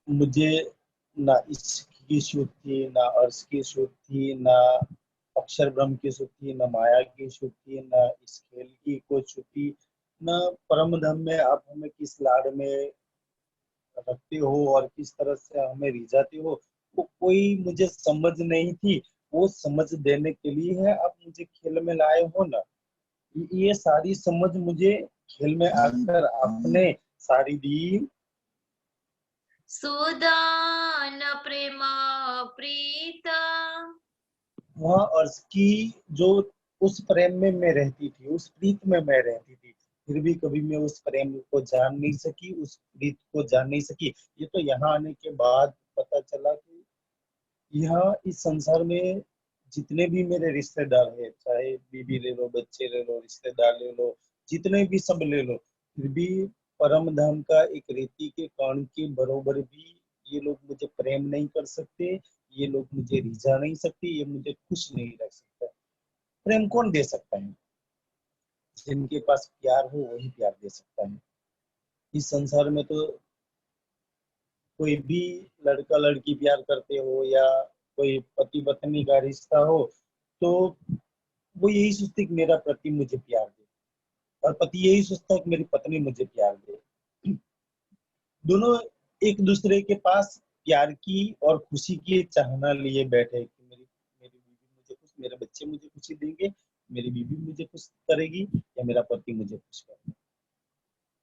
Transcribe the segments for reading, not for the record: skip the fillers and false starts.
मुझे ना इश्क की छूट थी, ना अर्श की छूट थी, ना अक्षर ब्रह्म की छूट थी, ना माया की छूट थी, ना इस खेल की कोई छूट थी, ना परम धाम में आप हमें किस लाड़ में रखते हो और किस तरह से हमें रिझाते हो, वो कोई मुझे समझ नहीं थी। वो समझ देने के लिए है आप मुझे खेल में लाए हो ना। ये सारी समझ मुझे खेल में आकर आपने सारी दी। सुदान प्रेम प्रीत। वहाँ अर्श की जो उस प्रेम में मैं रहती थी, उस प्रीत में मैं रहती थी, फिर भी कभी मैं उस प्रेम को जान नहीं सकी, उस प्रीत को जान नहीं सकी। ये तो यहाँ आने के बाद पता चला कि यहाँ इस संसार में जितने भी मेरे रिश्तेदार हैं, चाहे बीवी ले लो, बच्चे ले लो, रिश्तेदार ले लो, जितने भी सब ले लो, फिर भी परम धाम का एक रेती के कण के बरोबर भी ये लोग मुझे प्रेम नहीं कर सकते, ये लोग मुझे रिझा नहीं सकते, ये मुझे खुश नहीं रख सकता। प्रेम कौन दे सकता है? जिनके पास प्यार हो वही प्यार दे सकता है। इस संसार में तो कोई भी लड़का लड़की प्यार करते हो या कोई पति पत्नी का रिश्ता हो, तो वो यही सोचते कि मेरा पति मुझे प्यार दे, और पति यही सोचता है कि मेरी पत्नी मुझे प्यार दे। दोनों एक दूसरे के पास प्यार की और खुशी की चाहना लिए बैठे कि मेरी मेरी बीवी मुझे खुश, मेरे बच्चे मुझे खुशी देंगे, मेरी बीवी मुझे खुश करेगी या मेरा पति मुझे खुश करेगा।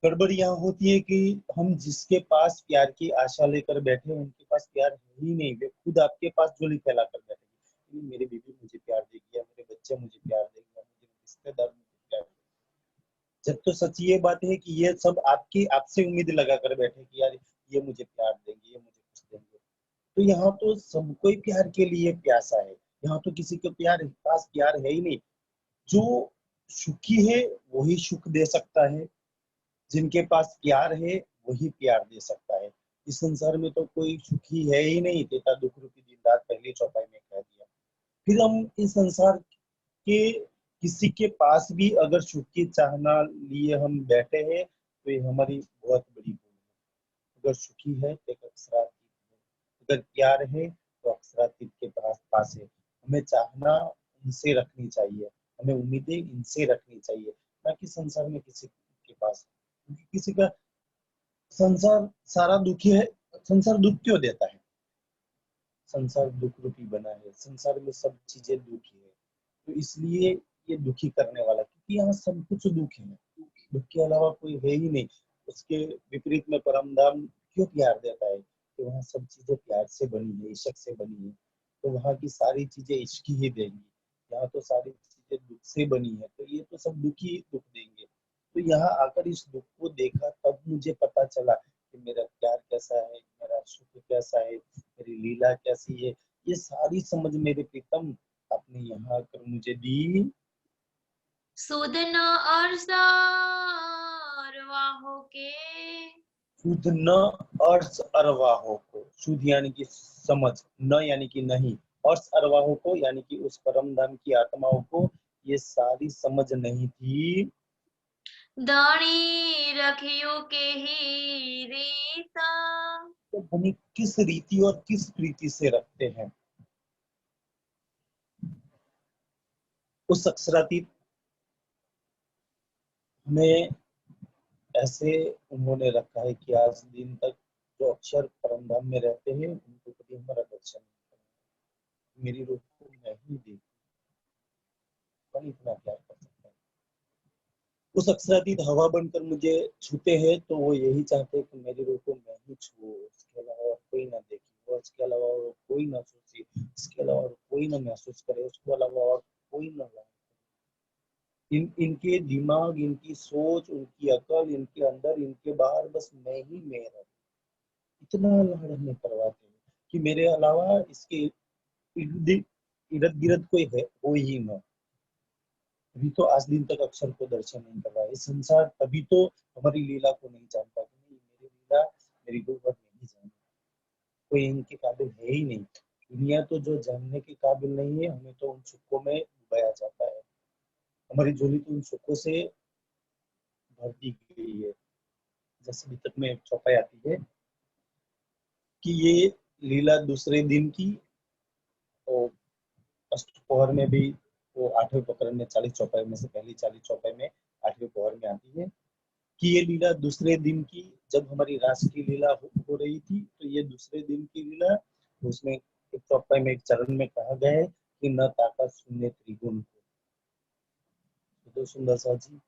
गड़बड़ यहाँ होती है कि हम जिसके पास प्यार की आशा लेकर बैठे उनके पास प्यार है ही नहीं, वे खुद आपके पास झोली फैलाकर बैठेंगे, मेरी बीवी मुझे प्यार देगी या मेरे बच्चे मुझे प्यार देंगे या मुझे रिश्तेदार मुझे प्यार देंगे। जब तो सच ये बात है कि ये सब आपकी आपसे उम्मीद लगा कर बैठे कि यार ये मुझे प्यार देंगे, ये मुझे कुछ देंगे। तो यहाँ तो सबको ही प्यार के लिए प्यासा है। यहाँ तो किसी के पास प्यार है ही नहीं। जो सुखी है वही सुख दे सकता है, जिनके पास प्यार है वही प्यार दे सकता है। इस संसार में तो कोई सुखी है ही नहीं, देता दुख रूपी दिन रात पहली चौपाई में कह दिया। फिर हम इस संसार के किसी के पास भी अगर सुख की चाहना लिए हम बैठे हैं तो ये हमारी बहुत बड़ी भूल है। अगर सुखी है तो एक अक्षरातीत है, अगर प्यार है तो अक्षरातीत के पास है। हमें चाहना उनसे रखनी चाहिए, हमें उम्मीदें इनसे रखनी चाहिए, ना कि संसार में किसी के पास। क्योंकि किसी का संसार सारा दुखी है। संसार दुख क्यों देता है? संसार दुख रूपी बना है, संसार में सब चीजें दुखी है, तो इसलिए ये दुखी करने वाला, क्योंकि यहाँ सब कुछ दुख है, दुख के अलावा कोई है ही नहीं। उसके विपरीत में परम धाम क्यों प्यार देता है कि वहाँ सब चीजें प्यार से बनी है, इश्क से बनी है, तो वहाँ की सारी चीजें इश्क ही देंगी। यहाँ तो सारी चीजें दुख से बनी है, तो ये तो सब दुख ही दुख देंगे। तो यहाँ आकर इस दुख को देखा तब मुझे पता चला कि मेरा प्यार कैसा है, मेरा सुख कैसा है, मेरी लीला कैसी है। ये सारी समझ मेरे प्रीतम आपने यहाँ आकर मुझे दी। सुध न और सारवाहो के। शुद्ध न अर्श अरवाहों को, शुद्ध यानी कि समझ, न यानी कि नहीं, अर्श अरवाहों को यानी कि उस परम धाम की आत्माओं को ये सारी समझ नहीं थी। दानी रखियो के ही रीता। तो हमें किस रीति और किस प्रीति से रखते हैं। उस अक्षरातीत में ऐसे उन्होंने रखा है कि आज दिन तक जो अक्षर परम धाम में रहते हैं उनको कभी हमारा दर्शन नहीं करना। मेरी रूह को मैं ही देखूं, कौन इतना प्यार कर सकता है। उस अक्षरातीत हवा बनकर मुझे छूते हैं तो वो यही चाहते हैं कि मेरी रूह को मैं ही छू, उसके अलावा और कोई ना देखे, और इसके अलावा और कोई ना सोचे, इसके अलावा और कोई ना महसूस करे, उसके अलावा और कोई ना लाए। इनके दिमाग, इनकी सोच, उनकी अकल, इनके अंदर, इनके बाहर बस मैं ही मैं रहूं। इतना लाड़ हमें करवाते हैं कि मेरे अलावा इसके इर्द इर्द गिर्द कोई है वो ही ना। अभी तो आज दिन तक अक्षर को दर्शन नहीं कर रहा है। संसार तभी तो हमारी लीला को नहीं जानता कि नहीं, मेरी लीला मेरी गुरुवर नहीं जानी, कोई इनके काबिल है ही नहीं। दुनिया तो जो जानने के काबिल नहीं है, हमें तो उन सुखों में डुबाया जाता है। हमारी झोली तो उन सुखों से भर दी गई है। जैसे वितक में चौपाई आती है, कि ये लीला दूसरे दिन की, तो अष्टप्रहर में भी वो 8वें प्रकरण में 40 चौपाई में से पहली 40 चौपाई में 8वें प्रहर में आती है कि ये लीला दूसरे दिन की, जब हमारी रास की लीला हो रही थी, तो ये दूसरे दिन की लीला। तो उसमें एक चौपाई में एक चरण में कहा गया है कि न ताका शून्य त्रिगुण को। तो सुंदर सा जी,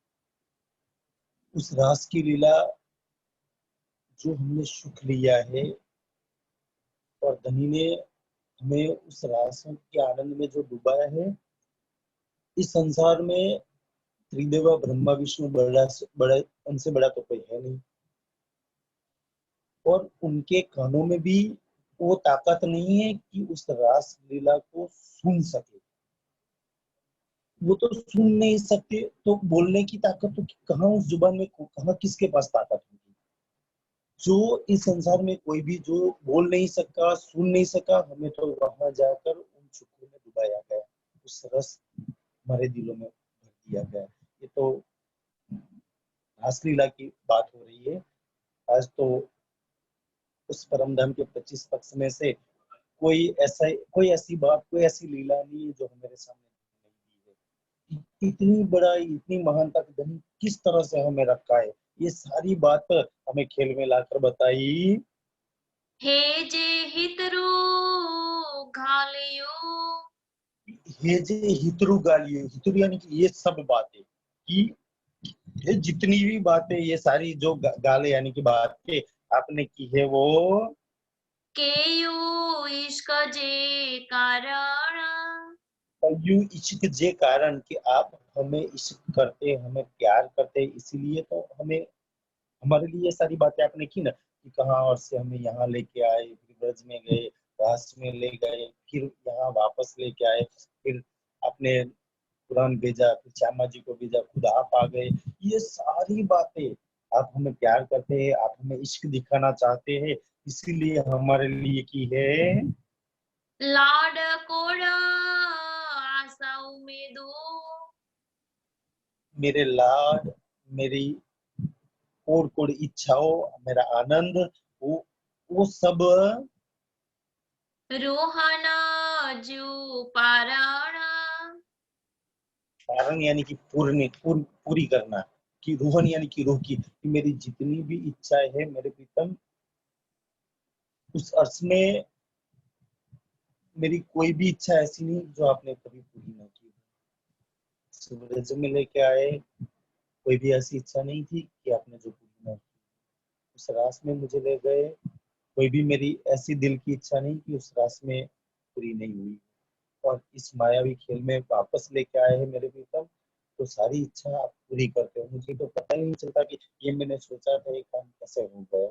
उस रास की लीला जो हमने सुख लिया है, और धनी ने हमें उस रास के आनंद में जो डुबाया है, इस संसार में त्रिदेवा ब्रह्मा विष्णु बड़ा उनसे बड़ा तो कोई है नहीं, और उनके कानों में भी वो ताकत नहीं है कि उस रास लीला को सुन सके। वो तो सुन नहीं सकते, तो बोलने की ताकत तो कहाँ उस जुबान में, कहाँ किसके पास ताकत होगी। जो इस संसार में कोई भी जो बोल नहीं सका, सुन नहीं सका, हमें तो वहां जाकर उन सुखों में डुबाया गया, उस रस हमारे दिलों में भर दिया गया। ये तो रासलीला की बात हो रही है। आज तो उस परम धाम के 25 पक्ष में से कोई ऐसी बात, कोई ऐसी लीला नहीं है जो हमारे सामने नहीं दी है। इतनी बड़ा, इतनी महानता का धनी किस तरह से हमें रखा है, ये सारी बात हमें खेल में लाकर बताई। हे जे हितरो घालियो, ये जे हितरु गालियो, हितरु यानी कि ये सब बातें, कि ये जितनी भी बातें, ये सारी जो गाले यानी कि बातें आपने की है, वो केयु इश्क जे कारण, यू इश्क जे कारण, कि आप हमें इश्क करते, हमें प्यार करते, इसीलिए तो हमें, हमारे लिए ये सारी बातें आपने की ना, कि कहाँ और से हमें यहाँ लेके आए, फिर ब्रज में गए, रास में ले गए, फिर यहाँ वापस लेके आए, फिर आपने कुरान भेजा, फिर श्यामा जी को भेजा, खुद आप आ गए। ये सारी बातें, आप हमें प्यार करते हैं, आप हमें इश्क दिखाना चाहते हैं, इसीलिए हमारे लिए की है। लाड कोड आशा उमेदो, मेरे लाड, मेरी कोड इच्छाओं, मेरा आनंद, वो सब रोहना जू पारण, कारण यानी कि पूरी करना, कि रूहन यानी कि रूह की, कि मेरी जितनी भी इच्छाएं है मेरे प्रीतम, उस अर्थ में मेरी कोई भी इच्छा ऐसी नहीं जो आपने कभी पूरी ना की। सूरज में लेके आए, कोई भी ऐसी इच्छा नहीं थी कि आपने जो पूरी ना की। उस रास में मुझे ले गए, कोई भी मेरी ऐसी दिल की इच्छा नहीं कि उस रास में पूरी नहीं हुई। और इस मायावी खेल में वापस लेके आए हैं मेरे प्रीतम, तो सारी इच्छा आप पूरी करते हो। मुझे तो पता ही नहीं चलता कि ये मैंने सोचा था, ये काम कैसे हो गया।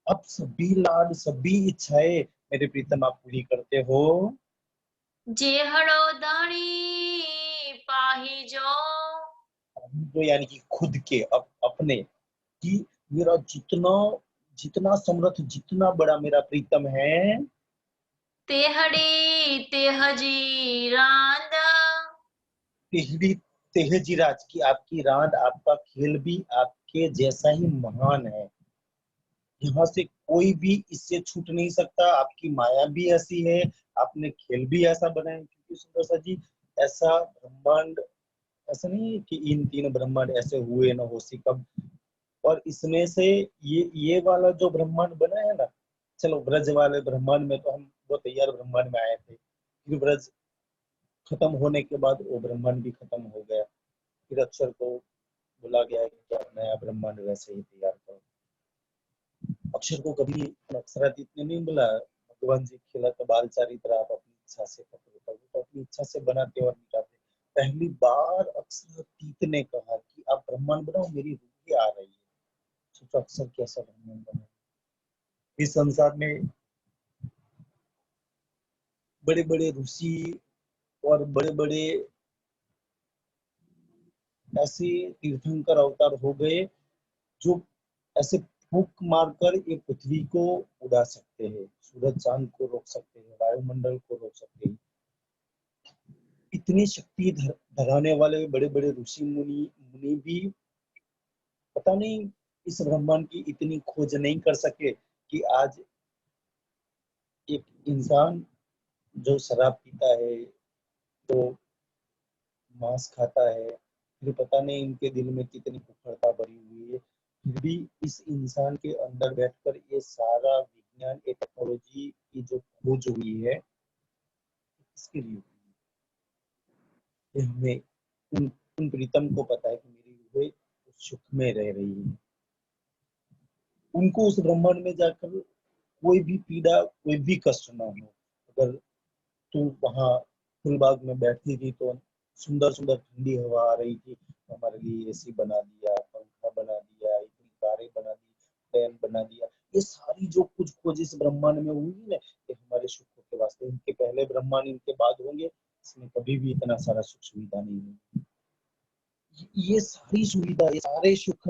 अब सभी लाड, सभी इच्छाएं मेरे प्रीतम आप पूरी करते हो। जेहड़ो धनी पाही जो, जो यानी कि खुद के, अपने, कि मेरा जितना, जितना समर्थ, जितना बड़ा मेरा प्रीतम है, तेहड़ी तेहजी रांद, तेहड़ी तेहजीराज, की आपकी रात, आपका खेल भी आपके जैसा ही महान है। यहाँ से कोई भी इससे छूट नहीं सकता। आपकी माया भी ऐसी है, आपने खेल भी ऐसा बनाया, क्योंकि सुंदर सा जी, ऐसा ब्रह्मांड, ऐसा नहीं है कि इन तीन ब्रह्मांड ऐसे हुए न हो सी कब। और इसमें से ये वाला जो ब्रह्मांड बना है ना, चलो ब्रज वाले ब्रह्मांड में तो हम वो तैयार ब्रह्मांड में आए थे, फिर ब्रज खत्म होने के बाद वो ब्रह्मांड भी खत्म हो गया, फिर अक्षर को बोला गया है कि आप नया ब्रह्मांड वैसे ही तैयार करो। अक्षर को कभी अक्षरातीत ने नहीं बोला, भगवान जी खिला तो बाल चारित्र आप अपनी इच्छा से पकड़ो, तो अपनी इच्छा से बनाते और मिटाते। पहली बार अक्षरातीत ने कहा कि आप ब्रह्मांड बनाओ, मेरी रूह आ रही है। सोचो अक्षर कैसा ब्रह्मांड बना। इस संसार में बड़े बड़े ऋषि और बड़े बड़े ऐसे तीर्थंकर अवतार हो गए, जो ऐसे फूंक मारकर ये पृथ्वी को उड़ा सकते हैं, सूरज चांद को रोक सकते हैं, वायुमंडल को रोक सकते हैं। इतनी शक्ति धराने वाले बड़े बड़े ऋषि मुनि मुनि भी पता नहीं इस ब्रह्मांड की इतनी खोज नहीं कर सके कि आज एक इंसान जो शराब पीता है, जो मांस खाता है, फिर पता नहीं इनके दिल में कितनी कुफलता भरी हुई है, फिर भी इस इंसान के अंदर बैठकर ये सारा विज्ञान, ये टेक्नोलॉजी की जो खोज हुई है, इसके लिए हुई है। ये हमें उन प्रीतम को पता है कि मेरी रूह उस सुख में रह रही है। उनको उस ब्रह्मांड में जाकर कोई भी पीड़ा, कोई भी कष्ट ना हो। अगर तू वहाँ फूलबाग में बैठती थी तो सुंदर सुंदर ठंडी हवा आ रही थी, तो हमारे लिए एसी बना दिया, पंखा बना दिया, इतनी कारें बना दी, फैन बना दिया। ये सारी जो कुछ खोज इस ब्रह्मांड में हुई है ना, ये हमारे सुख के वास्ते। इनके पहले ब्रह्मांड, इनके बाद होंगे, इसमें कभी भी इतना सारा सुख सुविधा नहीं है। ये सारी सुविधा, ये सारे सुख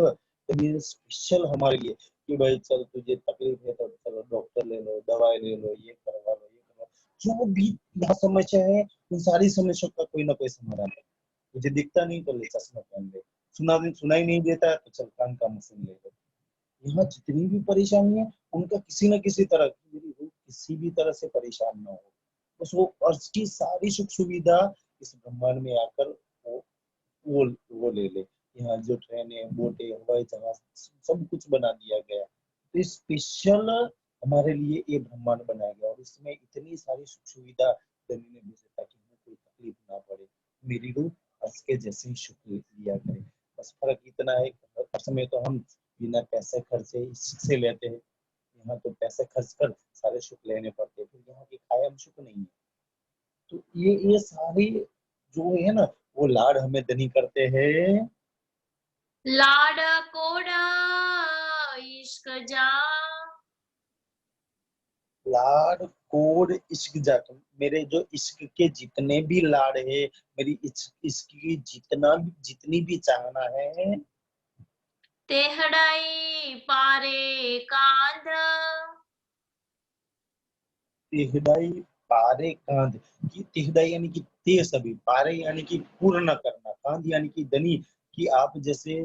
ये स्पेशल हमारे लिए, कि भाई चल तुझे तकलीफ है तो चलो डॉक्टर ले लो, दवाई ले लो, ये करवा लो, ये करवा लो। जो भी यहाँ समस्या है, उन सारी समस्याओं का कोई ना कोई समाधान है। तुझे दिखता नहीं तो ले चश्मा पहन ले, सुनाई नहीं देता है तो चल कान का मशीन ले लो। यहाँ जितनी भी परेशानी है, उनका किसी न किसी तरह, मेरी रूह किसी भी तरह से परेशान ना हो, बस वो अर्ज की सारी सुख सुविधा इस ब्रह्मांड में आकर वो वो वो ले ले। यहाँ जो ट्रेनें, बोटें, हवाई जहाज, सब कुछ बना दिया गया। तो स्पेशल हमारे लिए ये ब्रह्मांड बनाया गया, और इसमें इतनी सारी सुख सुविधा धनी ने भेजे ताकि हमें कोई तकलीफ ना पड़े। मेरी रूह हंस के जैसे ही सुख लिया करे। बस फर्क इतना है, हर समय तो हम बिना पैसे खर्चे इससे लेते हैं, यहाँ तो पैसे खर्च कर सारे सुख लेने पड़ते हैं, फिर यहाँ की कायम सुख नहीं है। तो ये सारे जो है ना, वो लाड हमें धनी करते हैं। लाड कोड़ा इश्क जा। लाड कोड इश्क जात, मेरे जो इश्क के जितने भी लाड है, मेरी इश्क की जितनी भी चाहना है, तेहड़ाई पारे कांध। तिहड़ाई पारे कांध। की तिहड़ाई यानी कि ते सभी, पारे यानी कि पूर्ण करना, कांध यानी कि धनी, कि आप जैसे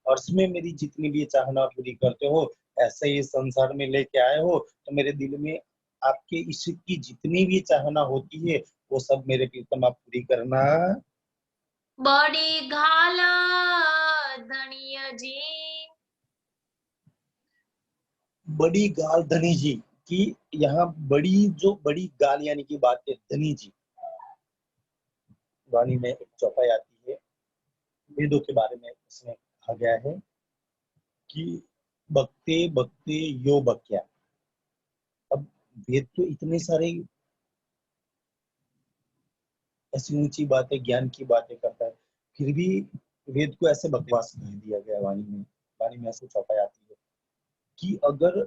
अर्श में मेरी जितनी भी चाहना पूरी करते हो, ऐसे ही संसार में लेके आए हो, तो मेरे दिल में आपके इश्क की जितनी भी चाहना होती है, वो सब मेरे प्रीतम आप पूरी करना। बड़ी घाल धनिय जी। बड़ी गाल धनी जी की, यहाँ बड़ी, जो बड़ी गाल यानी कि बात है धनी जी। वाणी में एक चौपाई आती है, वेदों के बारे में इसमें कहा गया है कि बकते बकते यो बक्या। अब वेद तो इतने सारे ऐसी ऊंची बातें, ज्ञान की बातें करता है, फिर भी वेद को ऐसे बकवास कह दिया गया वाणी में। वाणी में ऐसे चौपाई आती है कि अगर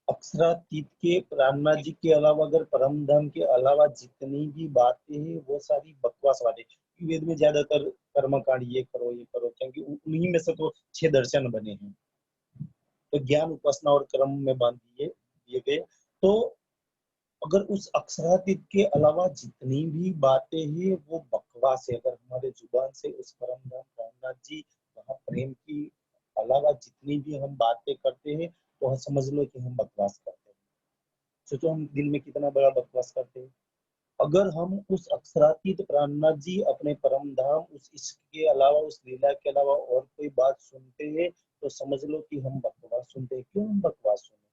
अक्षरातीत के प्राणनाथ जी के अलावा, अगर परम धाम के अलावा जितनी भी बातें हैं, वो सारी बकवास बातें। वेद में ज्यादातर कर्मकांड, ये करो ये करो, क्योंकि उन्हीं में से तो 6 दर्शन बने हैं, तो ज्ञान उपासना और कर्म में बांध दिए गए। तो अगर उस अक्षरातीत के अलावा जितनी भी बातें हैं वो बकवास है। अगर हमारे जुबान से उस परम धाम रामनाथ जी वहाँ प्रेम की अलावा जितनी भी हम बातें करते हैं, तो हम समझ लो कि हम बकवास करते हैं। सोचो हम दिन में कितना बड़ा बकवास करते हैं। अगर हम उस अक्षरातीत प्राणनाथ जी अपने परम धाम, उस इश्क के अलावा, उस लीला के अलावा और कोई बात सुनते हैं, तो समझ लो कि हम बकवास सुनते हैं। क्यों हम बकवास सुने,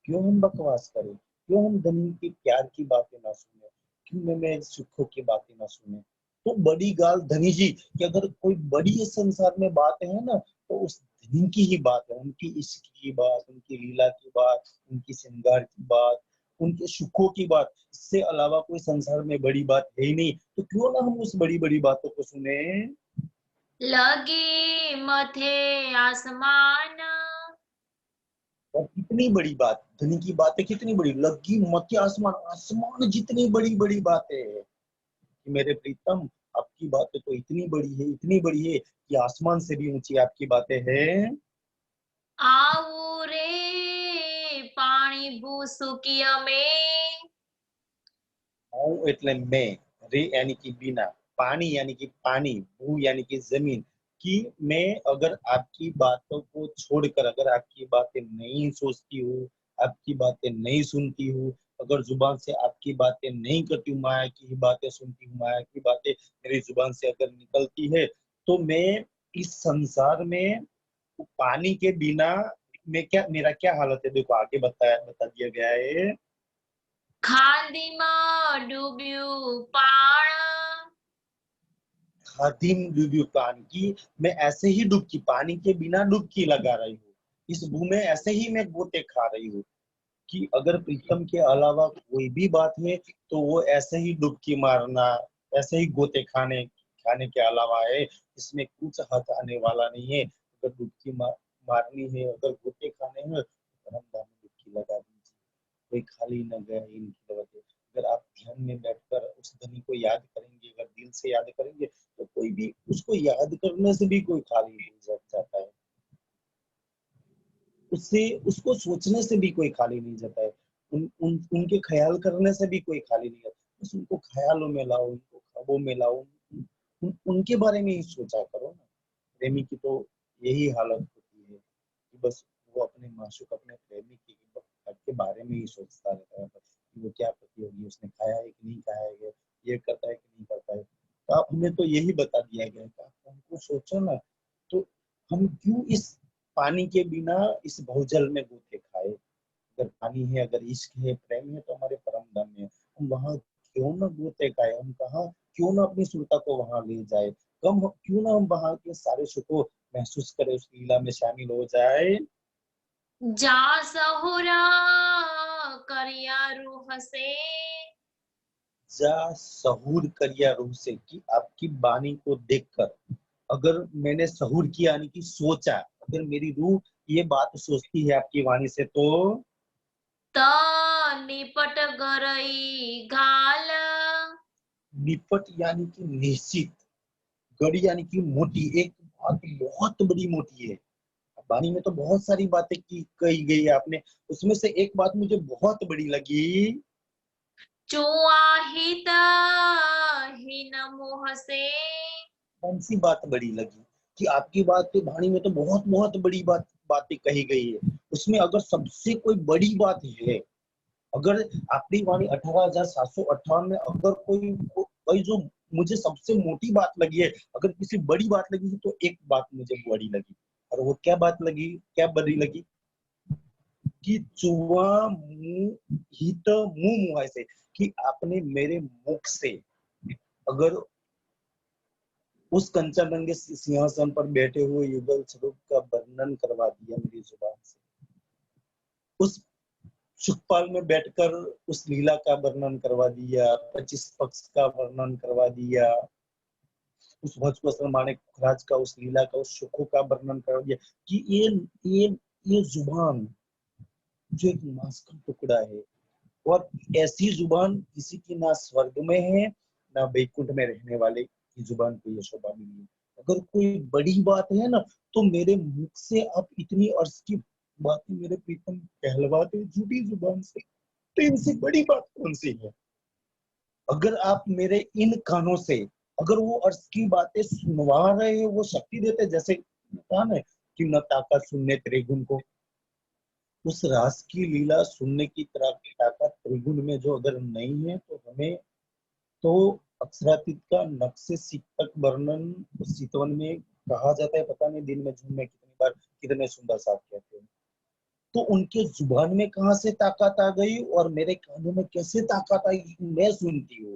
क्यों हम बकवास करें, क्यों हम धनी की प्यार की बातें ना सुने, क्यों मैं सुखों की बातें ना सुने। तो बड़ी गाल धनी जी कि अगर कोई बड़ी इस संसार में बात है ना, तो उस धनी की ही बात है, उनकी इश्क की बात, उनकी लीला की बात, उनकी श्रृंगार की बात, उनके सुखों की बात। इससे अलावा कोई संसार में बड़ी बात है ही नहीं, तो क्यों ना हम उस बड़ी बड़ी बातों को सुने। लगी मथे आसमान। और कितनी बड़ी बात, धनी की बातें कितनी बड़ी, लगी मध्य आसमान, आसमान जितनी बड़ी बड़ी बातें है कि मेरे प्रीतम आपकी बातें तो इतनी बड़ी है, इतनी बड़ी है कि आसमान से भी ऊंची आपकी बातें हैं। आऊ रे पानी भूसुकी में। हूँ એટલે मैं, रे यानी कि बिना, पानी यानी कि पानी, भू यानी कि जमीन, कि मैं अगर आपकी बातों को छोड़कर, अगर आपकी बातें नहीं सोचती हूँ, आपकी बातें नहीं सुनती हूँ, अगर जुबान से आपकी बातें नहीं करती हूँ, माया की ही बातें सुनती हूँ, माया की बातें मेरी जुबान से अगर निकलती है, तो मैं इस संसार में पानी के बिना मेरा क्या हालत है? देखो आगे बता दिया गया है। ખાદીમાં ડૂબ્યું પાણ खादिम डूबी पानी की, मैं ऐसे ही डुबकी, पानी के बिना डुबकी लगा रही हूँ। इस भूमि में ऐसे ही मैं गोते खा रही हूँ कि अगर प्रीतम के अलावा कोई भी बात है, तो वो ऐसे ही डुबकी मारना, ऐसे ही गोते खाने खाने के अलावा है। इसमें कुछ हाथ आने वाला नहीं है। अगर डुबकी मारनी है, अगर गोते खाने हैं, तो परमधाम में डुबकी लगा दीजिए। कोई खाली न गए इनकी वजह। अगर आप ध्यान में बैठकर उस ध्वनि को याद करेंगे, अगर दिल से याद करेंगे, तो कोई भी उसको याद करने से भी कोई खाली नहीं जाता है। उससे उसको सोचने से भी कोई खाली नहीं जाता है। उनके ख्याल करने से भी कोई खाली नहीं जाता। बस उनको ख्यालों में लाओ, उनको ख्वाबों में लाओ, उनके बारे में ही सोचा करो ना। प्रेमी की तो यही हालत होती है कि बस वो अपने माशूक, अपने प्रेमी के बारे में ही सोचता रहता है, कि वो क्या पति होगी, उसने खाया है कि नहीं खाया है, ये करता है कि नहीं करता है। तो आप हमें तो यही बता दिया गया है कि आप हमको सोचो ना। तो हम क्यों इस पानी के बिना इस भवजल में गोते खाए? अगर पानी है, अगर इश्क है, प्रेम है, तो हमारे परम धाम में है। हम वहां क्यों ना गोते खाए? हम कहा क्यों ना अपनी सुरता को वहां ले जाए? क्यों ना हम वहां के सारे सुख को महसूस करें, उस लीला में शामिल हो जाए। જા સહુરા કરિયારું હસે जा सहूर करिया रूह से, कि आपकी बानी को देखकर अगर मैंने सहूर किया, यानी कि सोचा, अगर मेरी रूह ये बात सोचती है आपकी वाणी से, तो त નિપટ ગરઈ ઘાલ निपट यानी कि निश्चित, गड़ी यानी कि मोटी, एक बात बहुत बड़ी मोटी है। वाणी में तो बहुत सारी बातें की कही गई है आपने, उसमें से एक बात मुझे बहुत बड़ी लगी। ચુઆહિત હિનમો હસે कौन सी बात बड़ी लगी? कि आपकी बात पे वाणी में तो बहुत बहुत बड़ी बातें कही गई है। उसमें अगर सबसे कोई बड़ी बात है, अगर आपकी वाणी 18,758 में अगर कोई जो मुझे सबसे मोटी बात लगी है, अगर किसी बड़ी बात लगी है, तो एक बात मुझे बड़ी लगी। और वो क्या बात लगी, क्या बड़ी लगी? कि चुआ मुंह हित मुंह मुआ से, कि आपने मेरे मुख से अगर उस कंचन रंगे सिंहासन पर बैठे हुए युगल स्वरूप का वर्णन करवा दिया मेरी जुबान से। उस सुखपाल में बैठकर उस लीला का वर्णन करवा दिया, 25 पक्ष का वर्णन करवा दिया, उस भोजपुर माणिक राज का उस लीला का उस सुखों का वर्णन करवा दिया। कि ये जुबान जो एक मांस का टुकड़ा है, और ऐसी जुबान किसी की ना स्वर्ग में है, ना वैकुंठ में रहने वाले की जुबान को ये शोभा मिली है। अगर कोई बड़ी बात है ना, तो मेरे मुख से आप इतनी अर्ज की बातें मेरे प्रीतम कहलवाते झूठी जुबान से, तो इनसे बड़ी बात कौन सी है? अगर आप मेरे इन कानों से अगर वो अर्ज की बातें सुनवा रहे हो, वो शक्ति देते, जैसे कहा ना कि न ताकत सुनने तेरे गुण को, उस रास की लीला सुनने की ताकत त्रिगुण में जो अगर नहीं है, तो हमें तो अक्षरातीत का नक्शे सीख तक वर्णन उस चितवन में कहा जाता है। पता नहीं दिन में झूम में कितनी बार कितने सुंदर साथ कहते हैं। तो उनके जुबान में कहां से ताकत आ गई और मेरे कानों में कैसे ताकत आई? मैं सुनती हूँ।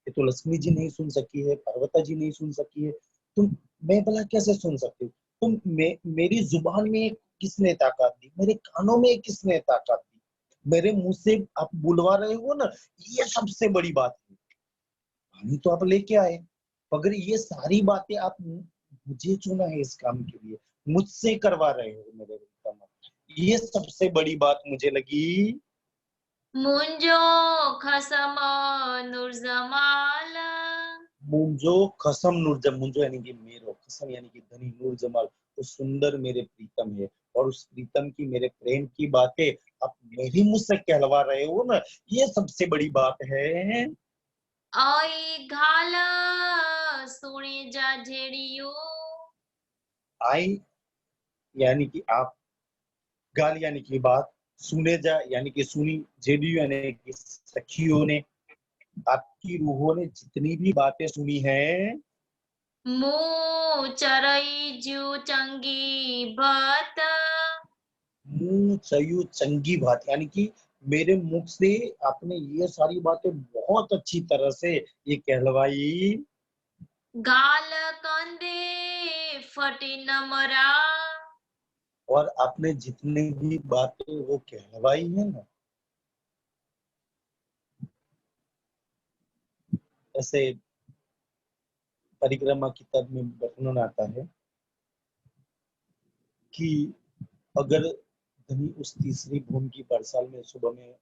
ये तो लक्ष्मी जी नहीं सुन सकी है, पार्वती जी नहीं सुन सकी है, तुम मैं भला कैसे सुन सकती हूँ? मेरी जुबान में किसने ताकत दी? मेरे कानों में किसने ताकत दी? मेरे मुंह से आप बुलवा रहे हो ना, ये सबसे बड़ी बात है। पानी तो आप लेके आए, मगर ये सारी बातें आप मुझे चुना है इस काम के लिए, मुझसे करवा रहे हो मेरे काम। ये सबसे बड़ी बात मुझे लगी। મુંજો ખસમ નુરજમાલ मुंजो खसम नूर, मुंजो यानी कि मेरो, खसम यानी कि धनी, नूर जमाल वो सुंदर मेरे प्रीतम है। और उस प्रीतम की, मेरे प्रेम की बातें आप मेरे मुंह से कहलवा रहे हो ना, ये सबसे बड़ी बात है। અઈ ઘાલ સુણી જા झेड़ियो आई यानी कि आप, गाल यानी कि बात, सुने जा यानी कि सुनी, जेडियो यानी कि सखियों ने, आपकी रूहों ने जितनी भी बातें सुनी हैं, मुँह चरई जू चंगी बात। मुंह चयू चंगी बात, यानी कि मेरे मुख से आपने ये सारी बातें बहुत अच्छी तरह से ये कहलवाई, गाल कंदे फटी न मरा। और आपने जितनी भी बातें वो कहलवाई है ना, ऐसे परिक्रमा किताब में वर्णन आता है कि अगर धनी उस तीसरी भूमि की बरसाल में सुबह में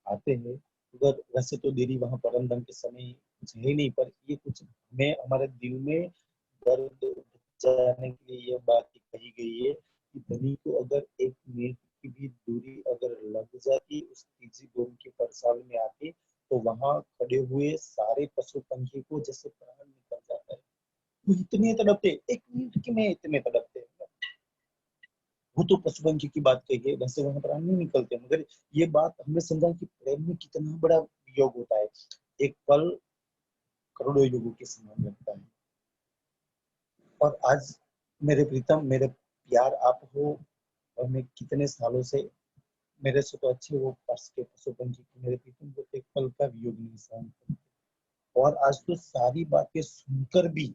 आते हैं, अगर वैसे तो देरी वहां परम दंड के समय कुछ है ही नहीं, पर ये कुछ हमें हमारे दिल में दर्द जाने के लिए यह बात कही गई है कि धनी को अगर एक मिनट की भी दूरी अगर लग जाती उस तीसरी भूमि की बरसाल में आके, तो वहां खड़े हुए सारे पशु पंछी को जैसे प्राण निकल जाता है। वो इतने तड़पते, एक मिनट की में इतने तड़पते, वो तो पशु पंछी की बात कही है, वैसे वहां प्राण नहीं निकलते, मगर ये बात हमें समझा कि प्रेम में कितना बड़ा योग होता है। एक पल करोड़ों युगों के समान लगता है। और आज मेरे प्रीतम, मेरे प्यार आप हो, और मैं कितने सालों से, मेरे से तो अच्छे वो पर्स के पशु पंछी की मेरे प्रीतम को एक पल का वियोग नहीं सहन करते। और आज तो सारी बातें सुनकर भी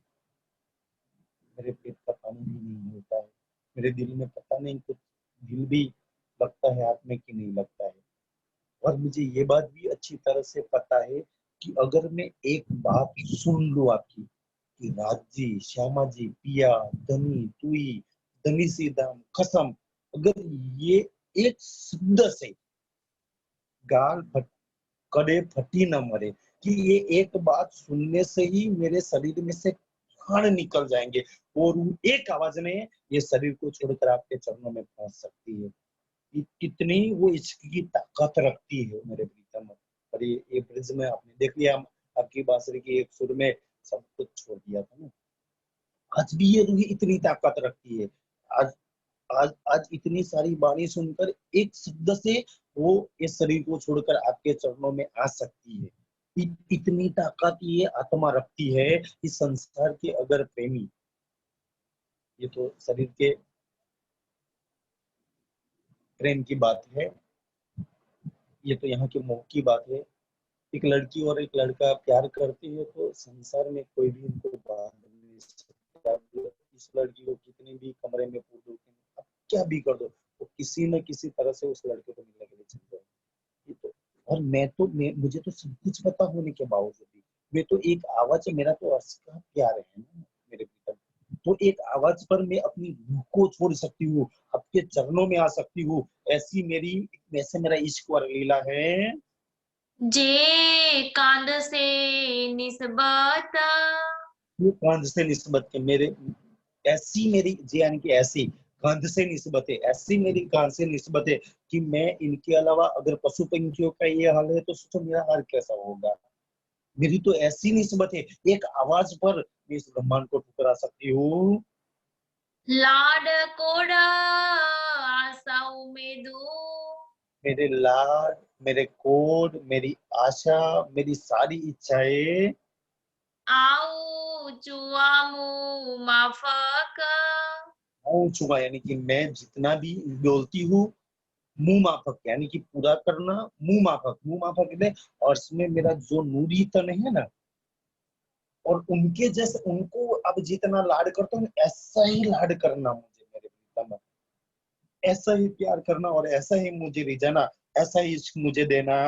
मेरे पेट का पानी भी नहीं होता है, मेरे दिल में पता नहीं कुछ, दिल भी लगता है हाथ में कि नहीं लगता है। और मुझे ये बात भी अच्छी तरह से पता है कि अगर मैं एक बात सुन लूं आपकी कि राज जी, श्यामा जी, पिया, धनी, तुई, धनी सी दाम, कसम, अगर ये एक शब्द से गाल फट कड़े फटी न मरे, कि ये एक बात सुनने से ही मेरे शरीर में से प्राण निकल जाएंगे, और एक आवाज में ये शरीर को छोड़कर आपके चरणों में पहुंच सकती है। कितनी वो इश्क की ताकत रखती है मेरे प्रीतम। और ये ब्रिज में आपने देख लिया, हम आपकी बांसुरी की एक सुर में सब कुछ छोड़ दिया था ना, आज भी ये रूही इतनी ताकत रखती है। आज आज आज इतनी सारी बाणी सुनकर एक शब्द से वो इस शरीर को छोड़कर आपके चरणों में आ सकती है। इतनी ताकत ये आत्मा रखती है, इस संसार के अगर प्रेमी, ये तो शरीर के प्रेम की बात है, ये तो यहाँ के मोह की बात है। एक लड़की और एक लड़का प्यार करते हैं तो संसार में कोई भी उनको बांध नहीं सकता। इस लड़की को कितने भी कमरे में पूर दो, अब क्या भी कर दो, वो किसी न किसी तरह से उस लड़के को मिलने के लिए चल जाएगी। तो और मैं मुझे तो सब कुछ पता होने के बावजूद भी, मैं तो एक आवाज है, मेरा तो अर्श का प्यार है ना मेरे भीतर, तो एक आवाज पर मैं अपनी रूह को छोड़ सकती हूँ, आपके चरणों में आ सकती हूँ। ऐसी मेरी, वैसे मेरा इश्क और लीला है। जे कांद से निस्बत। ये कांध से निस्बत के मेरे, ऐसी मेरी जी यानी कि ऐसी कांध से निस्बत है, ऐसी मेरी कांध से निस्बत है कि मैं इनके अलावा अगर पशु पंछियों का ये हाल है तो सोचो मेरा हाल कैसा होगा। मेरी तो ऐसी निस्बत है, एक आवाज पर मैं इस ब्रह्मांड को ठुकरा सकती हूँ। लाड कोड आशा उमेदू। मेरे लाड, मेरे कोड, मेरी आशा, मेरी सारी इच्छाएं आऊ चुआमू माफक। पहुंच चुका, यानी कि मैं जितना भी बोलती हूँ मुंह माफक, यानी कि पूरा करना, मुंह माफक, मुंह माफक है। और इसमें मेरा जो नूरी तन है ना, और उनके जैसे उनको अब जितना लाड करता हूँ ऐसा ही लाड करना मुझे मेरे प्रीतम, ऐसा ही प्यार करना और ऐसा ही मुझे रिझाना, ऐसा ही इश्क मुझे देना।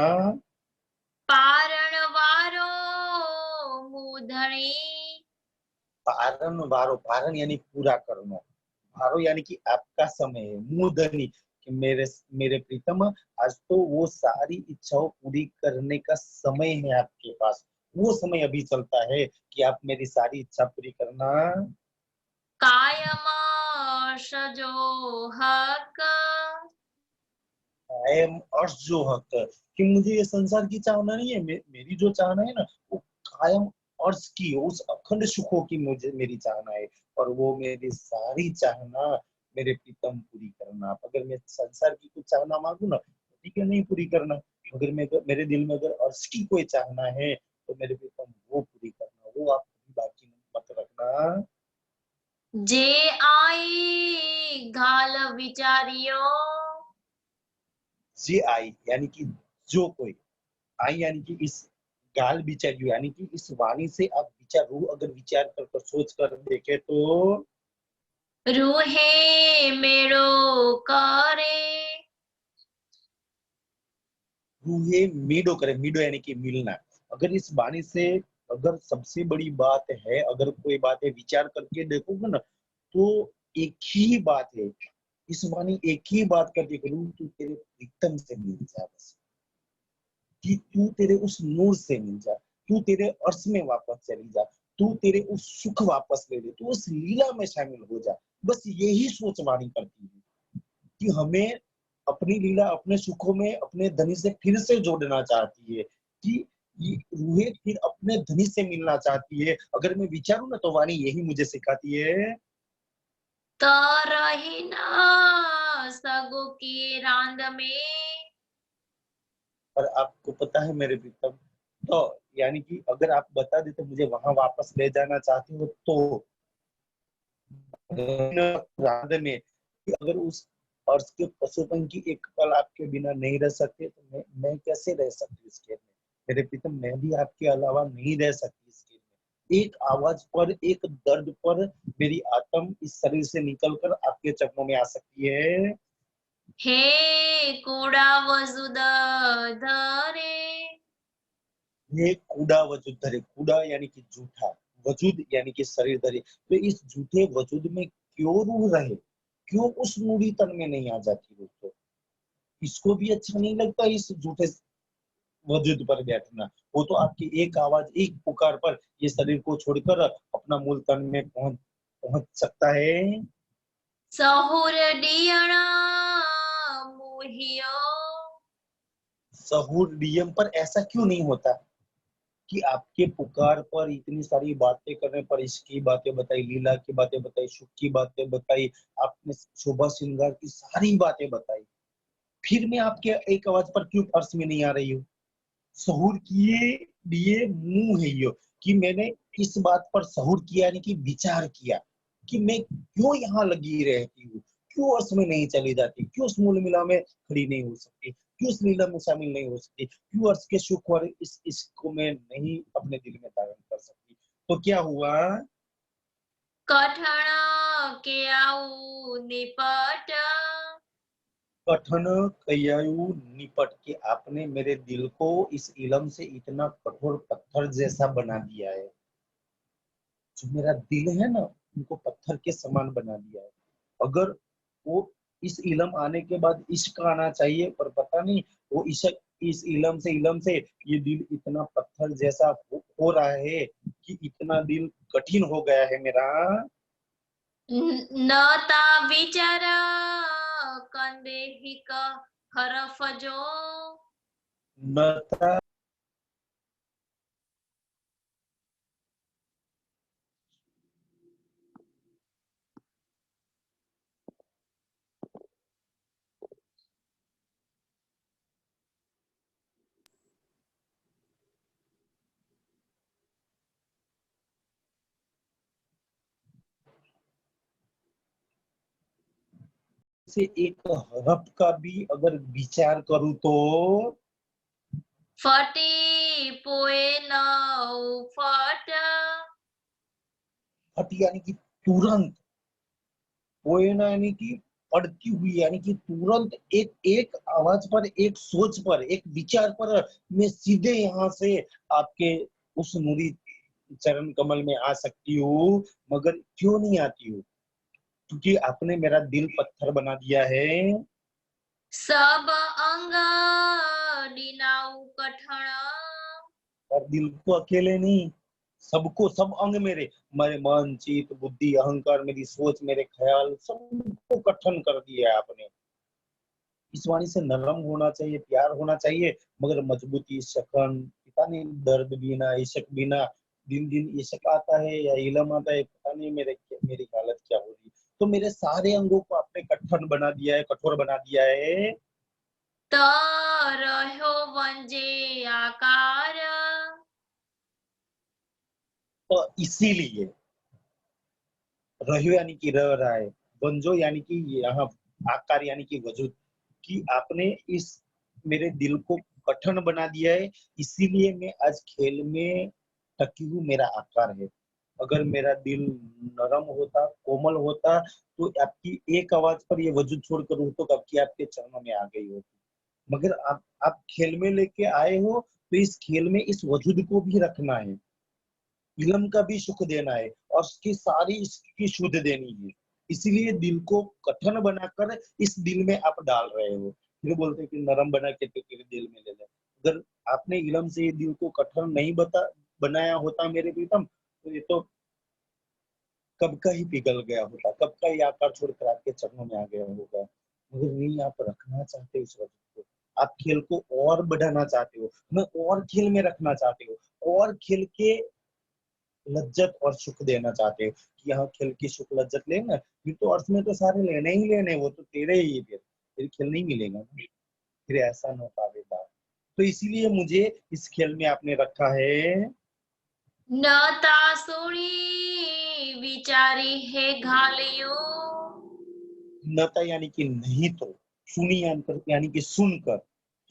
पारण वारो मुधणी। पारण वारो, पारण यानी पूरा करना, वारो यानी कि आपका समय है, मुंहधनी कि मेरे प्रीतम, आज तो वो सारी इच्छाओं पूरी करने का समय है आपके पास, वो समय अभी चलता है कि आप मेरी सारी इच्छा पूरी करना। कायम सजो हक। कायम अर्श जो हक, कि मुझे ये संसार की चाहना नहीं है, मेरी जो चाहना है ना वो कायम अर्श की, उस अखंड सुखों की मुझे मेरी चाहना है। और वो मेरी सारी चाहना मेरे प्रीतम पूरी करना आप। अगर मैं संसार की कुछ चाहना मांगू ना तो ठीक है, नहीं पूरी करना। अगर मेरे दिल में अगर अर्श की कोई चाहना है तो मेरे प्रीतम वो पूरी करना, वो आप कभी बाकी मत रखना। जे आई घाल विचारियो। जे आई यानी कि जो कोई, आई यानी कि इस गाल विचार, यानी कि इस वाणी से आप विचार, रूह अगर विचार कर सोच कर देखे तो रूहे मेरो करे। रूहे मीडो करे, मीडो यानी कि मिलना। अगर इस वाणी से, अगर सबसे बड़ी बात है, अगर कोई बात है विचार करके देखोगे ना तो एक ही बात है, इस वाणी एक ही बात करके करूँ, तू तेरे प्रीतम से मिल जा बस, कि तू तेरे उस नूर से मिल जा, तू तेरे अर्श में वापस चली जा, तू तेरे उस सुख वापस ले ले, तू उस लीला में शामिल हो जा। बस यही सोच वाणी करती है कि हमें अपनी लीला, अपने सुखों में अपने धनी से फिर से जोड़ना चाहती है, कि ये रूहें फिर अपने धनी से मिलना चाहती है। अगर मैं विचारूं ना तो वाणी यही मुझे सिखाती है। तो रही न सगो की रांद में। पर आपको पता है मेरे प्रीतम, तो यानी कि अगर आप बता देते मुझे वहां वापस ले जाना चाहते हो तो रात में, कि अगर उस अर्श के पशुपन की एक पल आपके बिना नहीं रह सकते तो मैं कैसे रह सकती इसके में। मेरे प्रीतम मैं भी आपके अलावा नहीं रह सकती इसके में। एक आवाज पर, एक दर्द पर मेरी आत्म इस शरीर से निकलकर आपके चरणों में आ सकती है। हे कूड़ा वजुद धरे। ये कूड़ा वजूद धरे, कूड़ा यानी कि झूठा, वजूद यानी कि शरीर धरे, तो इस झूठे वजूद में क्यों रूह रहे, क्यों उस मूढ़ी तन में नहीं आ जाती रूह? तो इसको भी अच्छा नहीं लगता इस झूठे वजूद पर बैठना। वो तो आपकी एक आवाज, एक पुकार पर ये शरीर को छोड़कर अपना मूल तन में पहुंच पहुंच सकता है। सहुर डियणा मोहियो। सहूर नियम पर ऐसा क्यों नहीं होता कि आपके पुकार पर, इतनी सारी बातें करने पर, इसकी बातें बताई, लीला की बातें बताई, सुख की बातें बताई, आपने शोभा श्रृंगार की सारी बातें बताई, फिर मैं आपके एक आवाज पर क्यों अर्श में नहीं आ रही हूँ? सहूर किए लिए मुंह है यो, कि मैंने इस बात पर सहूर किया, यानी कि विचार किया कि मैं क्यों यहाँ लगी रहती हूँ, क्यों अर्श में नहीं चली जाती, क्यों उस मूल मिला में खड़ी नहीं हो सकती, क्यों उस लीला में शामिल नहीं हो सकती, क्यों अर्श के सुख और इस इसको मैं नहीं अपने दिल में धारण कर सकती। तो क्या हुआ? कठण के आऊ निपट। कठन कयायु निपट के आपने मेरे दिल को इस इलम से इतना कठोर पत्थर जैसा बना दिया है। जो मेरा दिल है ना, उनको पत्थर के समान बना दिया है। अगर वो इस इलम आने के बाद इश्क आना चाहिए, पर पता नहीं वो इश्क, इस इलम से ये दिल इतना पत्थर जैसा हो रहा है कि इतना दिल कठिन हो गया है मेरा। नता विचार कंदेहिक हरफ जो। न से एक हरफ का भी अगर विचार करूं तो फटी पोए न फट। फट यानी कि तुरंत, पोएना यानी कि पढ़ती हुई, यानी कि तुरंत एक एक आवाज पर, एक सोच पर, एक विचार पर मैं सीधे यहाँ से आपके उस नूरी चरण कमल में आ सकती हूँ। मगर क्यों नहीं आती हूँ? क्योंकि आपने मेरा दिल पत्थर बना दिया है। सब अंग डिनाऊ कठण। और दिल को अकेले नहीं, सबको, सब अंग मेरे, मेरे मन, चित, बुद्धि, अहंकार, मेरी सोच, मेरे ख्याल, सबको कठन कर दिया है आपने। इस वाणी से नरम होना चाहिए, प्यार होना चाहिए, मगर मजबूती, शकन, पता नहीं, दर्द बिना, इश्क बिना, दिन दिन इश्क आता है या इलम आता है, पता नहीं मेरी हालत क्या होगी। तो मेरे सारे अंगों को आपने कठोर बना दिया है, कठोर बना दिया है। त रह्यो वंजे आकार। तो इसीलिए रह्यो यानी कि रह रहा है, वंजो यानी कि यहाँ आकार यानी कि वजूद, कि आपने इस मेरे दिल को कठिन बना दिया है, इसीलिए मैं आज खेल में टकी हूँ, मेरा आकार है। अगर मेरा दिल नरम होता, कोमल होता, तो आपकी एक आवाज पर ये वजूद छोड़कर हूँ तो कब की आपके चरणों में आ गई होती। मगर आप खेल में लेके आए हो, तो इस खेल में इस वजूद को भी रखना है, इलम का भी सुख देना है और उसकी सारी स्थिति शुद्ध देनी है। इसीलिए दिल को कठिन बनाकर इस दिल में आप डाल रहे हो। फिर बोलते हैं कि नरम बना के तो तेरे दिल में ले ले। अगर आपने इलम से ये दिल को कठिन नहीं बनाया होता मेरे प्रीतम, तो ये तो कब का ही पिघल गया होता, कब का ही आकार छोड़कर आपके चरणों में आ गया होगा। मगर नहीं, आप रखना चाहते हो इस वजह को, आप खेल को और बढ़ाना चाहते हो, मैं और खेल में रखना चाहते हो, और खेल के लज्जत और सुख देना चाहते हो कि यहाँ खेल की सुख लज्जत लेना, फिर तो अर्थ में तो सारे लेने ही लेने, वो तो तेरे ही, फिर खेल नहीं मिलेगा ना, फिर ऐसा ना पावेगा। तो इसीलिए मुझे इस खेल में आपने रखा है। न तासुणी विचारी है घालियो। नता यानी कि नहीं, तो सुनी यानी कि सुनकर,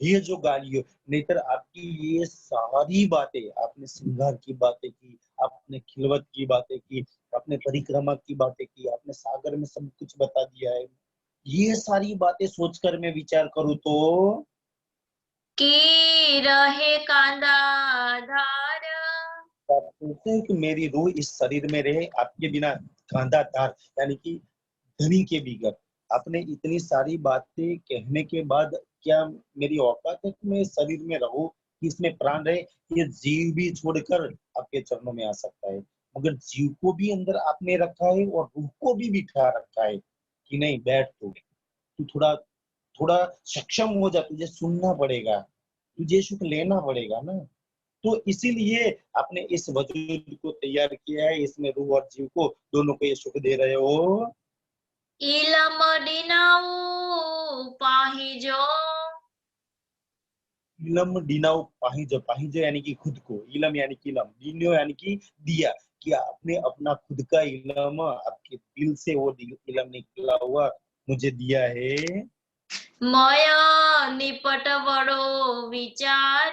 ये जो गालियों, नहीं आपकी ये सारी बातें, आपने श्रृंगार की बातें की, आपने खिलवत की बातें की, आपने परिक्रमा की बातें की, आपने सागर में सब कुछ बता दिया है, ये सारी बातें सोचकर मैं विचार करूँ तो की रहे कांदा धार। आप सोचते हैं कि मेरी रूह इस शरीर में रहे आपके बिना, कांधा धार यानी कि धनी के बिगड़। आपने इतनी सारी बातें कहने के बाद क्या मेरी औकात है कि मैं इस शरीर में रहूं, कि इसमें प्राण रहे, ये जीव भी छोड़कर आपके चरणों में आ सकता है। मगर जीव को भी अंदर आपने रखा है और रूह को भी बिठा रखा है कि नहीं बैठ, तू थोड़ा थोड़ा सक्षम हो जा, तुझे सुनना पड़ेगा, तुझे सुख लेना पड़ेगा ना। तो इसीलिए आपने इस वजूद को तैयार किया है, इसमें रूह और जीव को दोनों को ये सुख दे रहे हो। इलम डिनाऊ पाहिजो। इलम डिनाउ पाहिज, पाहिज यानी कि खुद को, इलम यानी कि इलम, डिनो यानी कि दिया, कि आपने अपना खुद का इलम आपके दिल से वो इलम निकला हुआ मुझे दिया है। मय निपट बड़ो विचार।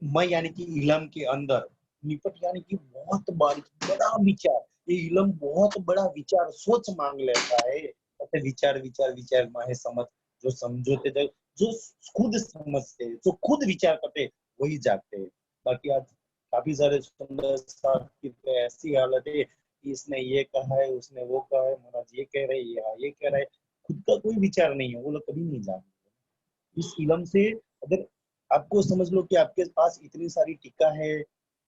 मैं यानी कि इलम के अंदर, निपट यानी कि बहुत बारीक बड़ा विचार, ये इलम बहुत बड़ा विचार सोच मांग लेता है। ऐसे विचार विचार विचार माहे समझ, जो समझोते जाए, जो खुद समझते जो खुद विचार करते वही जागते हैं। बाकी आज काफी सारे सुंदर साथ की तो ऐसी हालत है कि इसने ये कहा है, उसने वो कहा है, महाराज ये कह रहे हैं, ये कह रहा है, खुद का कोई विचार नहीं है, वो लोग कभी नहीं जागते। इस इलम से अगर आपको समझ लो कि आपके पास इतनी सारी टीका है,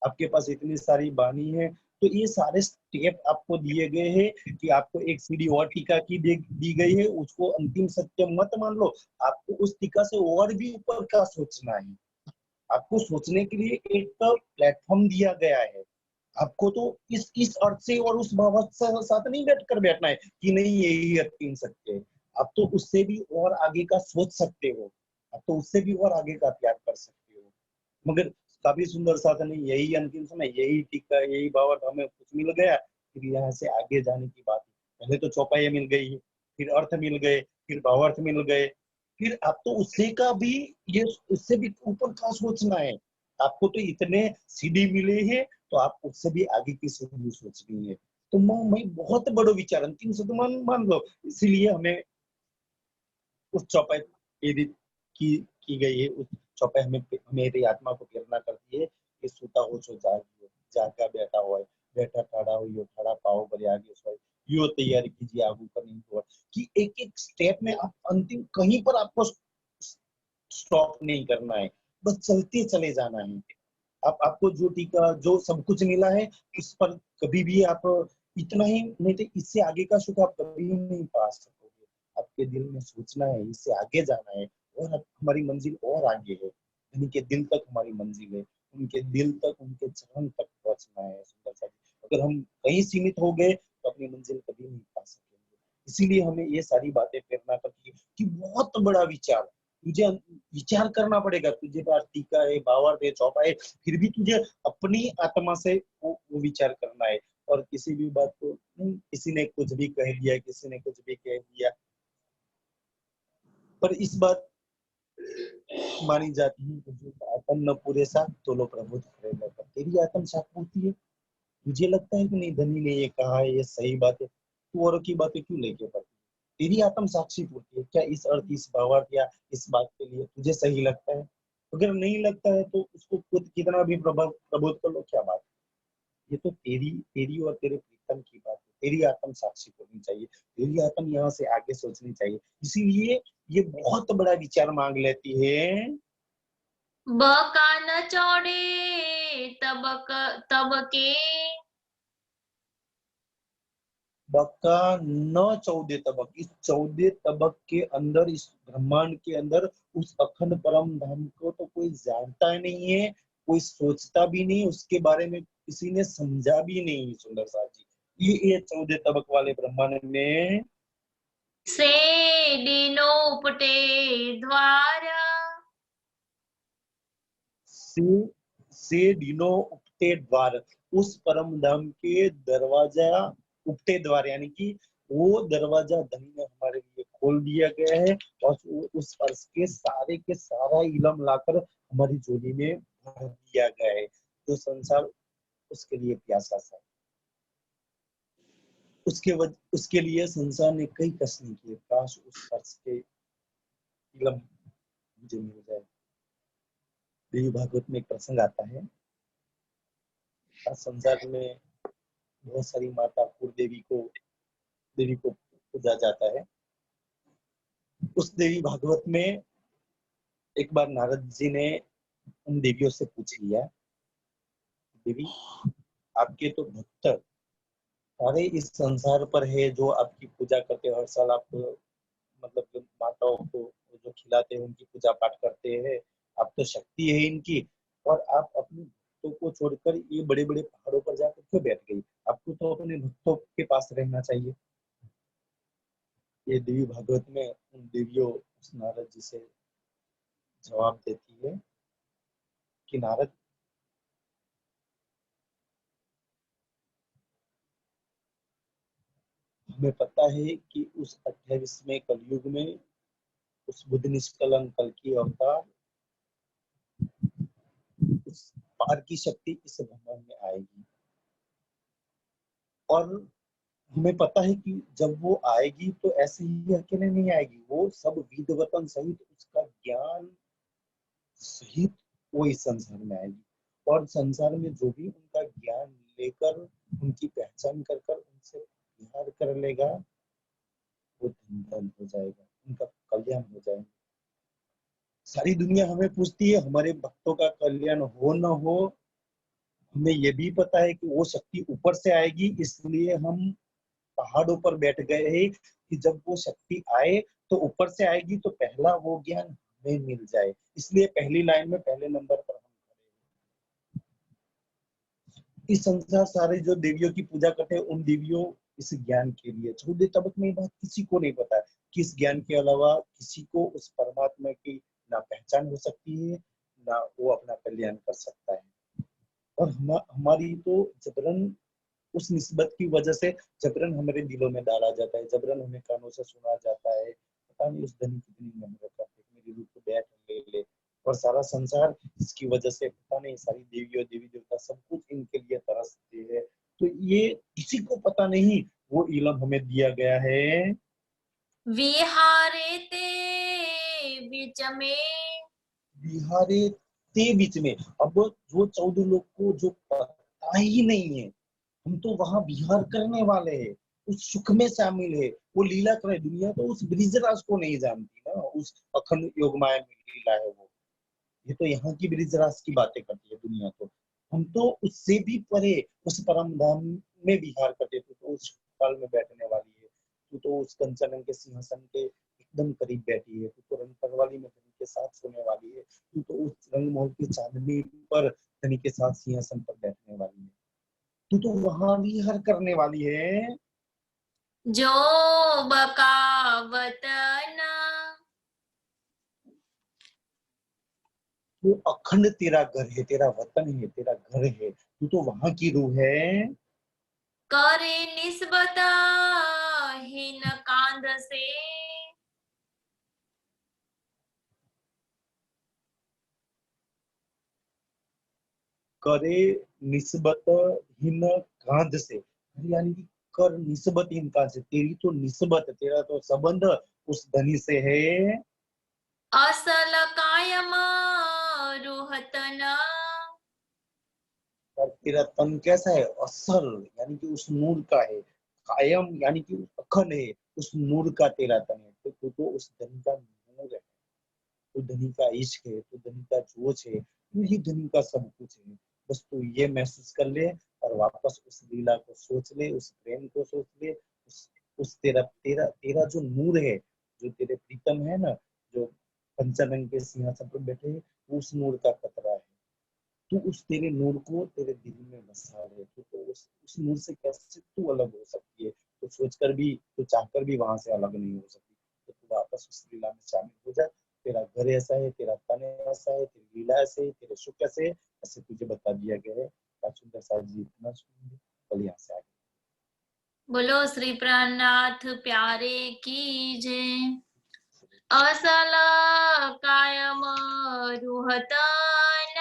आपके पास इतनी सारी बानी है, तो ये सारे स्टेप आपको दिए गए हैं कि आपको एक सीढ़ी और टीका की दी गई है, उसको अंतिम सत्य मत मान लो, आपको उस टीका से और भी ऊपर का सोचना है। आपको सोचने के लिए एक प्लेटफॉर्म दिया गया है। आपको तो इस अर्थ से और उस भाव से साथ नहीं बैठकर बैठना है कि नहीं यही अंतिम सत्य है। आप तो उससे भी और आगे का सोच सकते हो, आप तो उससे भी और आगे का त्याग कर सकते हो। मगर काफी सुंदर साधन है, यही अंतिम समय, यही टीका, यही भावार्थ, हमें कुछ मिल गया, फिर यहाँ से आगे जाने की बात है। पहले तो चौपाई मिल गई, फिर अर्थ मिल गए, फिर भावार्थ मिल गए, फिर आप तो उससे का भी, ये उससे भी ऊपर का सोचना है। आपको तो इतने सीढ़ी मिले हैं, तो आप उससे भी आगे की सीढ़ी सोचनी है। तो मैं बहुत बड़ो विचार अंतिम से तो मान लो, इसीलिए हमें उस चौपाई की गई है, उस चौपाई हमें मेरी आत्मा को प्रेरणा करती है कि सूता हो सो जागियो, जागा बैठा हो, बैठा ठाड़ा हो, ठाड़ा पाओ बड़े आगे सोए, यो तैयारी कीजिए आगू का नहीं हुआ, कि एक एक स्टेप में आप अंतिम कहीं पर आपको स्टॉप नहीं करना है, बस चलते चले जाना है। आपको जो टीका जो सब कुछ मिला है, उस पर कभी भी आप इतना ही नहीं, तो इससे आगे का सुख आप कभी नहीं पा सकोगे। आपके दिल में सोचना है, इससे आगे जाना है, और हमारी मंजिल और आगे है, उनके दिल तक हमारी मंजिल है, उनके दिल तक, उनके चरण तक पहुंचना है। सुंदर सा, अगर हम कहीं सीमित हो गए तो अपनी मंजिल कभी नहीं पा सकते। इसीलिए हमें ये सारी बातें प्रेरणा करती है कि बहुत बड़ा विचार, तुझे विचार करना पड़ेगा, तुझे पास टीका है, भावार्थ है, चौपा है, फिर भी तुझे अपनी आत्मा से वो विचार करना है। और किसी भी बात को किसी ने कुछ भी कह दिया, किसी ने कुछ भी कह दिया, पर इस बात मानी जाती है कि जो आत्म न पूरे साथ तो लो प्रभु करेगा। तेरी आत्म साथ पूरती है, मुझे लगता है कि नहीं धनी ने ये कहा है, ये सही बात है, तू औरों की बातें क्यों लेके पड़ती है? तेरी आत्म साक्षी पूरती है क्या? इस अर्थ, इस भावार्थ या इस बात के लिए तुझे सही लगता है? अगर नहीं लगता है तो उसको खुद कितना भी प्रबोध कर लो, क्या बात है? ये तो तेरी तेरी और तेरे प्रीतम की बात है। तेरी आत्म साक्षी होनी चाहिए, तेरी आत्म यहाँ से आगे सोचनी चाहिए। इसीलिए ये बहुत बड़ा विचार मांग लेती है। ब का न चौड़े तब के बका न 14 तबक, इस 14 तबक के अंदर, इस ब्रह्मांड के अंदर उस अखंड परम धाम को तो कोई जानता ही नहीं है, कोई सोचता भी नहीं, उसके बारे में किसी ने समझा भी नहीं। सुंदर साथ जी, ये 14 तबक वाले ब्रह्मांड में से दीनो उपटे द्वार से से डिनो उपते द्वार, उस परम धाम के दरवाजा, उपते द्वार यानी कि वो दरवाजा धनी ने हमारे लिए खोल दिया गया है, और उस अर्श के सारा इलम लाकर हमारी झोली में भर दिया गया है। जो संसार उसके लिए प्यासा था, उसके लिए संसार ने कई कष्ट नहीं किए, काश उस अर्श के इलम मुझे मिल जाए। देवी भागवत में एक प्रसंग आता है, संसार में बहुत सारी माता कुल देवी को पूजा जाता है। उस देवी भागवत में एक बार नारद जी ने उन देवियों से पूछ लिया, देवी आपके तो भक्त सारे इस संसार पर है, जो आपकी पूजा करते हैं हर साल, आप मतलब जो माताओं को जो खिलाते हैं उनकी पूजा पाठ करते हैं, आप तो शक्ति है इनकी, और आप अपने भक्तों को छोड़कर ये बड़े बड़े पहाड़ों पर जाकर क्यों बैठ गई? आपको तो अपने भक्तों के पास रहना चाहिए। ये देवी भागवत में उन देवियों उस नारद जी से जवाब देती है कि नारद, हमें पता है कि उस 28वें कलयुग में उस बुद्ध निष्कलंक कल की अवतार, उस पार की शक्ति इस ब्रह्मांड में आएगी, और हमें पता है कि जब वो आएगी तो ऐसे ही अकेले नहीं आएगी, वो सब विद्वतन सहित उसका ज्ञान सहित वो इस संसार में आएगी, और संसार में जो भी उनका ज्ञान लेकर, उनकी पहचान कर कर उनसे प्यार कर लेगा, वो धन धन हो जाएगा, उनका कल्याण हो जाएगा। सारी दुनिया हमें पूछती है हमारे भक्तों का कल्याण हो न हो, हमें ये भी पता है कि वो शक्ति ऊपर से आएगी, इसलिए हम पहाड़ों पर बैठ गए हैं कि जब वो शक्ति आए तो ऊपर से आएगी तो पहला वो ज्ञान हमें मिल जाए, इसलिए पहली लाइन में पहले नंबर पर हम खड़े हैं। इस संसार सारे जो देवियों की पूजा करते हैं, उन देवियों इस ज्ञान के लिए, 14 तबक में बात किसी को नहीं पता है कि इस ज्ञान के अलावा किसी को उस परमात्मा की ना पहचान हो सकती है, ना वो अपना कल्याण कर सकता है। और हमारी तो जबरन उस निस्बत की वजह से जबरन हमारे दिलों में डाला जाता है, जबरन हमें कानों से सुना जाता है, पता नहीं उस धनी कितनी मेहनत करते, मेरी रूह को बैठ ले ले, और सारा संसार इसकी वजह से पता नहीं, सारी देवी और देवी देवता सब कुछ इनके लिए तरसते हैं। तो ये किसी को पता नहीं, वो इलम हमें दिया गया है। विहारे ते बीच में बिहारे ते बीच में, अब जो 14 लोग को जो पता ही नहीं है, हम तो वहां विहार करने वाले हैं, उस सुख में शामिल है, वो लीला करे। दुनिया तो उस ब्रिजराज को नहीं जानती ना, उस अखंड योग माया में लीला है वो, ये तो यहाँ की ब्रिजराज की बातें करती है दुनिया। तो हम तो उससे भी परे उस परम धाम में विहार करते थे, तो उस काल में बैठने वाली है, तू तो उस कंचन के सिंहासन के एकदम करीब बैठी है, तू तो रंग वाली में धनी के साथ सोने वाली है, तू तो उस रंग महल की चांदनी पर धनी के साथ सिंहासन पर बैठने वाली है, तू तो वहां विहार करने वाली है। जो बकावतन वो अखंड तेरा घर है, तेरा वतन है, तेरा घर है, तू तो वहां की रूह है। करे निस्बत हीन कांद से। करे निस्बत हिन कांध से, यानी कि कर निस्बत हिन कांध से, तेरी तो निस्बत, तेरा तो संबंध उस धनी से है। असल कायम रुहतन। और तेरा तन कैसा है, असल यानी कि उस नूर का है, कायम यानी कि अखंड है, उस नूर का तेरा तन है। तो तू तो उस धनी का नूर है, तू धनी का इश्क है, तू धनी का जोश है, तू ही धनी का सब कुछ है। बस तू ये महसूस कर ले और वापस उस लीला को सोच ले, उस प्रेम को सोच ले, उस तेरा तेरा तेरा जो नूर है, जो तेरे प्रीतम है ना, जो पंचरंग के सिंहासन पर बैठे हैं, वो उस नूर का कतरा है। तू उस तेरे नूर को तेरे दिल में बसा ले, तू तो उस नूर से कैसे तू अलग हो सकती है? तो सोचकर भी, तो चाहकर भी वहां से अलग नहीं हो सकती। तो तू वापस उस लीला में शामिल हो जा। तेरा घर ऐसा है, तेरा तन ऐसा है, तेरी लीला ऐसे है, तेरे सुख ऐसे है, ऐसे तुझे बता दिया गया है। राजेंद्र साहब जी इतना सुनेंगे, कल यहाँ से आगे। बोलो श्री प्राणनाथ प्यारे की जय। असल कायम रुहतन